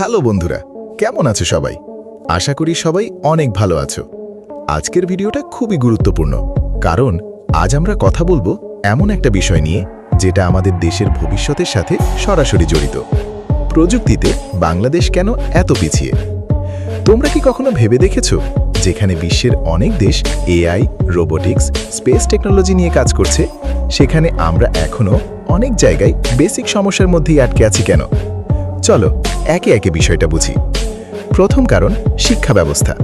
Hello বন্ধুরা, কেমন আছো সবাই? আশা করি সবাই অনেক ভালো আছো। আজকের ভিডিওটা খুবই গুরুত্বপূর্ণ, কারণ আজ আমরা কথা বলবো এমন একটা বিষয় নিয়ে যেটা আমাদের দেশের ভবিষ্যতের সাথে সরাসরি জড়িত। প্রযুক্তিতে বাংলাদেশ কেন এত পিছিয়ে? তোমরা কি কখনো ভেবে দেখেছো যেখানে বিশ্বের অনেক দেশ এআই, রোবোটিক্স, স্পেস টেকনোলজি নিয়ে কাজ করছে, সেখানে আমরা এখনো অনেক জায়গায় বেসিক সমস্যার মধ্যেই আটকে আছি কেন? চলো একে একে বিষয়টা বুঝি। প্রথম কারণ, শিক্ষা ব্যবস্থা।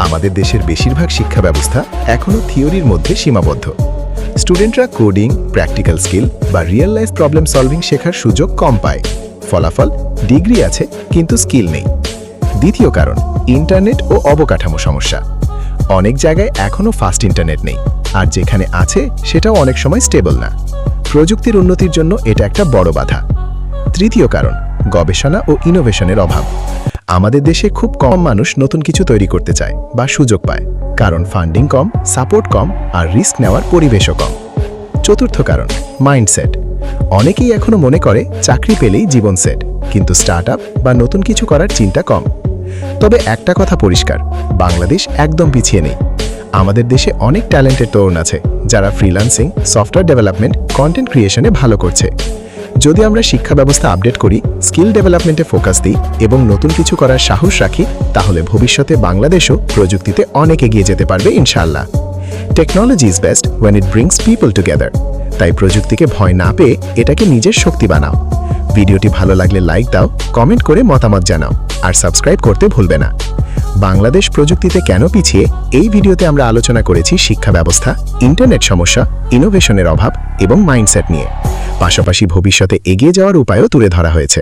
আমাদের দেশের বেশিরভাগ শিক্ষা ব্যবস্থা এখনও থিওরির মধ্যে সীমাবদ্ধ। স্টুডেন্টরা কোডিং, প্র্যাকটিক্যাল স্কিল বা রিয়েল লাইফ প্রবলেম সলভিং শেখার সুযোগ কম পায়। ফলাফল, ডিগ্রি আছে কিন্তু স্কিল নেই। দ্বিতীয় কারণ, ইন্টারনেট ও অবকাঠামো সমস্যা। অনেক জায়গায় এখনও ফাস্ট ইন্টারনেট নেই, আর যেখানে আছে সেটাও অনেক সময় স্টেবল না। প্রযুক্তির উন্নতির জন্য এটা একটা বড় বাধা। তৃতীয় কারণ, গবেষণা ও ইনোভেশনের অভাব। আমাদের দেশে খুব কম মানুষ নতুন কিছু তৈরি করতে চায় বা সুযোগ পায়, কারণ ফান্ডিং কম, সাপোর্ট কম আর রিস্ক নেওয়ার পরিবেশও কম। চতুর্থ কারণ, মাইন্ডসেট। অনেকেই এখনো মনে করে চাকরি পেলেই জীবন সেট, কিন্তু স্টার্টআপ বা নতুন কিছু করার চিন্তা কম। তবে একটা কথা পরিষ্কার, বাংলাদেশ একদম পিছিয়ে নেই। আমাদের দেশে অনেক ট্যালেন্টেড তরুণ আছে যারা ফ্রিল্যান্সিং, সফটওয়্যার ডেভেলপমেন্ট, কন্টেন্ট ক্রিয়েশনে ভালো করছে। যদি আমরা শিক্ষা ব্যবস্থা আপডেট করি, স্কিল ডেভেলপমেন্টে ফোকাস দিই এবং নতুন কিছু করার সাহস রাখি, তাহলে ভবিষ্যতে বাংলাদেশও প্রযুক্তিতে অনেক এগিয়ে যেতে পারবে ইনশাআল্লাহ। Technology is best when it brings people together। তাই প্রযুক্তিকে ভয় না পেয়ে এটাকে নিজের শক্তি বানাও। ভিডিওটি ভালো লাগলে লাইক দাও, কমেন্ট করে মতামত জানাও, আর সাবস্ক্রাইব করতে ভুলবে না। বাংলাদেশ প্রযুক্তিতে কেন পিছিয়ে, এই ভিডিওতে আমরা আলোচনা করেছি শিক্ষা ব্যবস্থা, ইন্টারনেট সমস্যা, ইনোভেশনের অভাব এবং মাইন্ডসেট নিয়ে। পাশাপাশি ভবিষ্যতে এগিয়ে যাওয়ার উপায়ও তুলে ধরা হয়েছে।